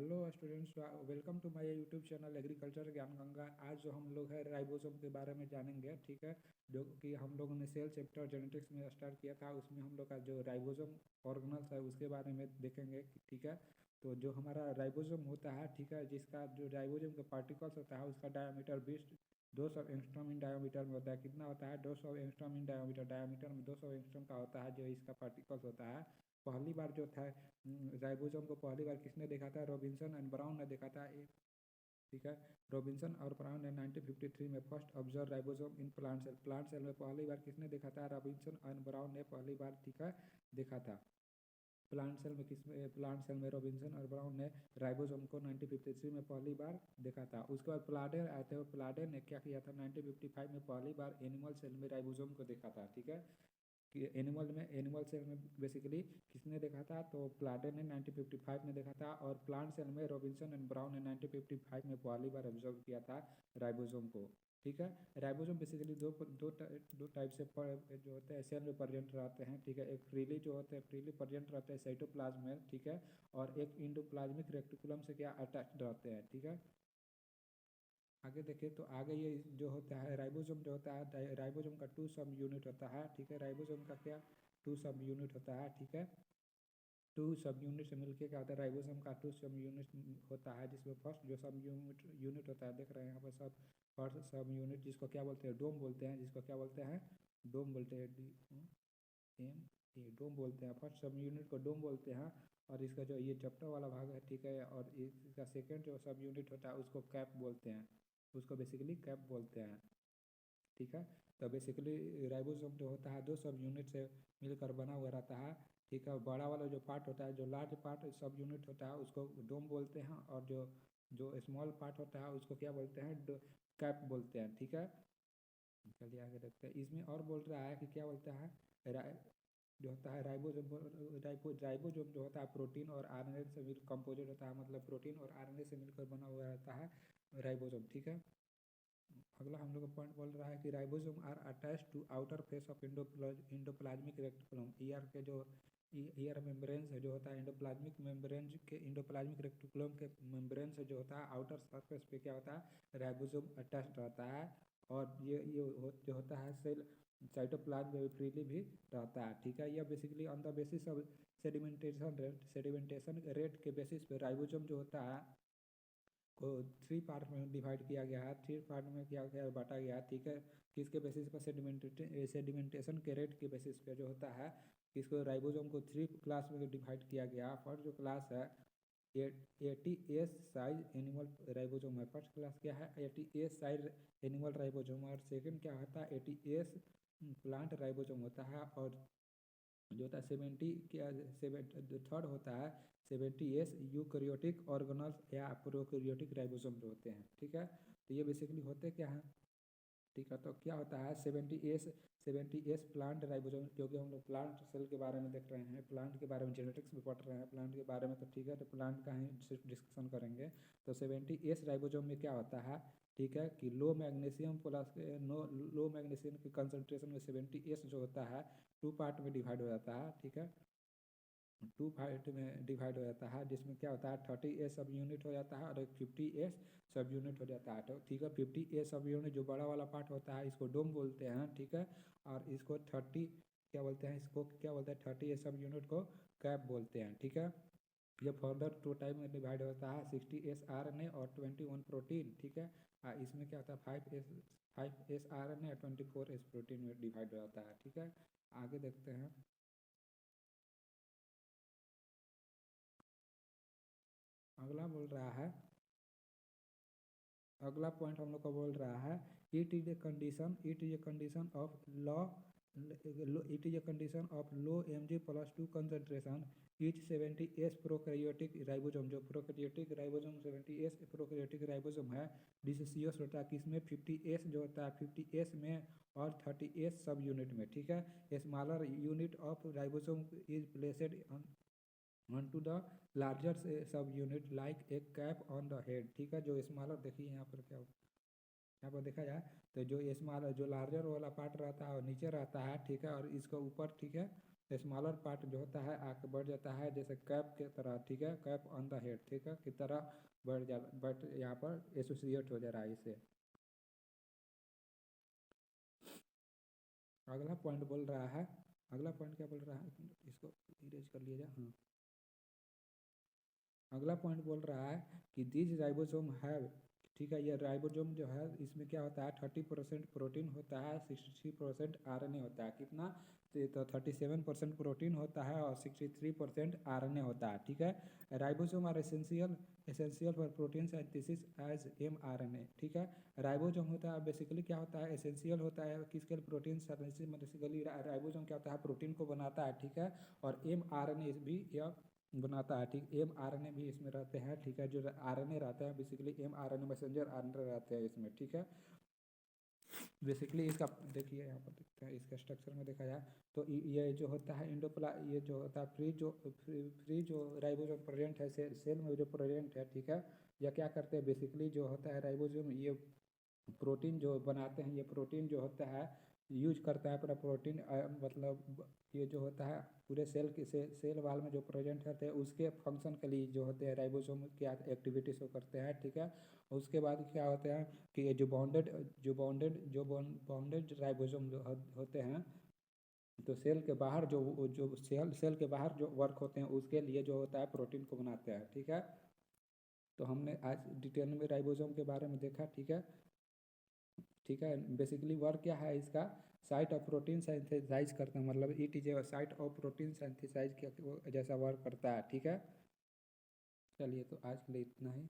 Hello students, welcome to my YouTube channel agriculture Gyan Ganga. आज जो हम लोग है राइबोसोम के बारे में जानेंगे, ठीक है। जो कि हम लोगों ने सेल चैप्टर जेनेटिक्स में स्टार्ट किया था, उसमें हम लोग का जो राइबोसोम ऑर्गेनल्स है उसके बारे में देखेंगे, ठीक है। तो जो हमारा राइबोसोम होता है, ठीक है, जिसका जो राइबोसोम का पार्टिकल्स होता है उसका डायमीटर 200 एंगस्ट्रॉम इन डायमीटर में होता है। कितना होता है? 200 एंगस्ट्रॉम इन डायमीटर में 200 एंगस्ट्रॉम का होता है जो इसका पार्टिकल्स होता है। पहली बार जो था राइबोसोम को पहली बार किसने देखा था? रॉबिन्सन एंड ब्राउन ने देखा था, ठीक है। रॉबिन्सन और ब्राउन ने 1953 में first observe ribosome in plant cell में पहली बार किसने देखा था? रॉबिन्सन एंड ब्राउन ने पहली बार, ठीक है, देखा था। प्लांट सेल में रॉबिन्सन और ब्राउन ने राइबोसोम को 1953 में पहली बार देखा था। उसके बाद प्लाडेर आए थे, प्लाडेर ने क्या किया था? 1955 में पहली बार एनिमल सेल में राइबोसोम को देखा था, ठीक है। कि एनिमल सेल में बेसिकली किसने देखा था? तो प्लाडे ने 1955 में देखा था, और प्लांट सेल में रॉबिन्सन एंड ब्राउन ने 1955 में पहली बार ऑब्जर्व किया था राइबोसोम को, ठीक है। राइबोसोम बेसिकली दो टाइप से जो होते हैं सेल में प्रेजेंट रहते हैं, ठीक है। एक फ्रीली जो होते हैं फ्रीली प्रेजेंट रहते हैं साइटोप्लाज्म में, ठीक है। और एक इंडोप्लाज्मिक रेटिकुलम से क्या अटैच्ड रहते हैं, ठीक है। आगे देखें तो आगे ये जो होता है राइबोसोम जो होता है, राइबोसोम का 2 सब यूनिट होता है, ठीक है। राइबोसोम का क्या 2 सब यूनिट होता है, ठीक है। 2 सब यूनिट से मिलकर क्या होता है? राइबोसोम का 2 सब यूनिट होता है, जिसमें फर्स्ट जो सब यूनिट होता है, देख रहे हैं यहाँ पर सब फर्स्ट सब यूनिट जिसको क्या बोलते हैं? डोम बोलते हैं। जिसको क्या बोलते हैं? डोम बोलते हैं। डोम बोलते हैं। फर्स्ट सब यूनिट को डोम बोलते हैं। और इसका जो ये चैप्टर वाला भाग है, ठीक है, और इसका सेकेंड जो सब यूनिट होता है उसको कैप बोलते हैं। उसको बेसिकली कैप बोलते हैं, ठीक है। तो बेसिकली राइबोसोम जो होता है 2 सब यूनिट से मिलकर बना हुआ रहता है, ठीक है। बड़ा वाला जो पार्ट होता है, जो लार्ज पार्ट सब यूनिट होता है उसको डोम बोलते हैं, और जो जो स्मॉल पार्ट होता है उसको क्या बोलते हैं? कैप बोलते हैं, ठीक है। चलिए आगे देखते हैं। इसमें और बोल रहा है कि क्या बोलता है? जो होता है राइबोसोम जो होता है प्रोटीन और आरएनए से मिल कंपोजिट होता है, मतलब प्रोटीन और आरएनए से मिलकर बना हुआ रहता है राइबोसोम, ठीक है। अगला हम लोग का पॉइंट बोल रहा है कि ribosome are attach to outer face of endoplasmic reticulum. ER के जो ईआर मेम्ब्रेन से जो होता है इंडोप्लाज्मिक रेटिकुलम के मेम्ब्रेन से जो होता है आउटर सरफेस पे क्या होता है? राइबोसोम अटैच रहता है। और जो होता है सेल साइटोप्लाज्म में फ्रीली भी रहता है, ठीक है। यह basically on the basis of sedimentation rate के बेसिस पे राइबोसोम जो होता है को 3 पार्ट में डिवाइड किया गया है। 3 पार्ट में क्या गया बांटा गया है, ठीक है। किसके बेसिस पर? सेडिमेंटेशन के रेट के बेसिस पे जो होता है इसको राइबोसोम को 3 क्लास में डिवाइड किया गया। फर्स्ट जो क्लास है 80S साइज एनिमल राइबोसोम है। फर्स्ट क्लास क्या है? 80S size animal ribosome. और सेकेंड क्या होता है? 80S प्लांट राइबोसोम होता है। और जो होता है 70 क्या थर्ड होता है 70S यूकैरियोटिक ऑर्गेनल्स या प्रोकैरियोटिक राइबोसोम जो होते हैं, ठीक है। तो ये बेसिकली होते क्या हैं, ठीक है। तो क्या होता है 70S प्लांट राइबोसोम, क्योंकि हम लोग प्लांट सेल के बारे में देख रहे हैं, प्लांट के बारे में जेनेटिक्स में पढ़ रहे हैं प्लांट के बारे में, तो ठीक है, तो प्लांट का ही सिर्फ डिस्कशन करेंगे। तो 70S राइबोसोम में क्या होता है, ठीक है, कि लो मैग्नीशियम प्लस लो मैग्नीशियम की कंसनट्रेशन में 70S जो होता है 2 पार्ट में डिवाइड हो जाता है, ठीक है। 2 पार्ट में डिवाइड हो जाता है, जिसमें क्या होता है 30A सब यूनिट हो जाता है और एक 50S सब यूनिट हो जाता है, तो ठीक है। 50A सब यूनिट जो बड़ा वाला पार्ट होता है इसको डोम बोलते हैं, ठीक है। और इसको 30 क्या बोलते हैं? इसको क्या बोलते हैं? 30A सब यूनिट को कैप बोलते हैं, ठीक है। ये फर्दर 2 टाइप में डिवाइड होता है, 60S RNA और 21 प्रोटीन, ठीक है। इसमें क्या होता है 5S RNA और 24S प्रोटीन में डिवाइड हो जाता है, ठीक है। आगे देखते हैं। अगला बोल रहा है, अगला पॉइंट हम लोग को बोल रहा है it is a condition of low Mg+2 concentration each 70S prokaryotic ribosome. जो prokaryotic ribosome 70S prokaryotic ribosome है डिसोसिएस होता है किसमें? 50S जो होता है 50S में और 30S सब यूनिट में, ठीक है। Smaller unit of ribosome is placed onto the larger सब unit like A cap on the head, ठीक है। जो स्मॉलर देखिए यहाँ पर क्या यहाँ पर देखा जाए तो जो स्मॉलर जो लार्जर वाला पार्ट रहता है और नीचे रहता है, ठीक है, और इसका ऊपर, ठीक है, स्मॉलर पार्ट जो होता है आगे बढ़ जाता है जैसे कैप के तरह, ठीक है, कैप ऑन द हेड, ठीक है, की तरह बट यहाँ पर एसोसिएट हो जा रहा है इसे। अगला पॉइंट बोल रहा है, अगला पॉइंट क्या बोल रहा है, इसको इरेज कर लिया जाए। हाँ, अगला पॉइंट बोल रहा है कि दिस राइबोसोम है, ठीक है, ये राइबोसोम जो है इसमें क्या होता है 30% प्रोटीन होता है, 63% आरएनए होता है। कितना? तो 37% प्रोटीन होता है और 63% आरएनए होता है, ठीक है। Ribosome are essential essential for protein synthesis as mRNA, ठीक है। राइबोसोम होता है बेसिकली क्या होता है, एसेंशियल होता है किसके लिए, प्रोटीन सिंथेसिस, बेसिकली राइबोसोम क्या होता है, प्रोटीन को बनाता है, ठीक है। और mRNA भी यह बनाता है, ठीक। mRNA भी इसमें रहते हैं, ठीक है, जो आरएनए रहता है बेसिकली mRNA मैसेंजर आरएनए रहते हैं इसमें, ठीक है। बेसिकली इसका देखिए यहाँ पर देखते हैं, इसका स्ट्रक्चर में देखा जाए तो ये जो होता है ये जो होता है फ्री जो राइबोसोम प्रेजेंट है सेल में जो प्रेजेंट है, ठीक है। या क्या करते हैं बेसिकली जो होता है राइबोसोम ये प्रोटीन जो बनाते हैं, ये प्रोटीन जो होता है यूज करता है पूरा प्रोटीन, मतलब ये जो होता है पूरे सेल के सेल वाल में जो प्रेजेंट रहते हैं उसके फंक्शन के लिए जो होते हैं राइबोसोम क्या एक्टिविटी शो करते हैं, ठीक है। उसके बाद क्या होते हैं कि ये जो बॉन्डेड राइबोसोम जो होते हैं, तो सेल के बाहर जो सेल के बाहर जो वर्क होते हैं उसके लिए जो होता है प्रोटीन को बनाते हैं, ठीक है। तो हमने आज डिटेल में राइबोसोम के बारे में देखा, ठीक है, ठीक है। बेसिकली वर्क क्या है इसका, साइट ऑफ प्रोटीन सिंथेसाइज करता है, मतलब it is a site of protein synthesize जैसा वर्क करता है, ठीक है। चलिए तो आज के लिए इतना ही।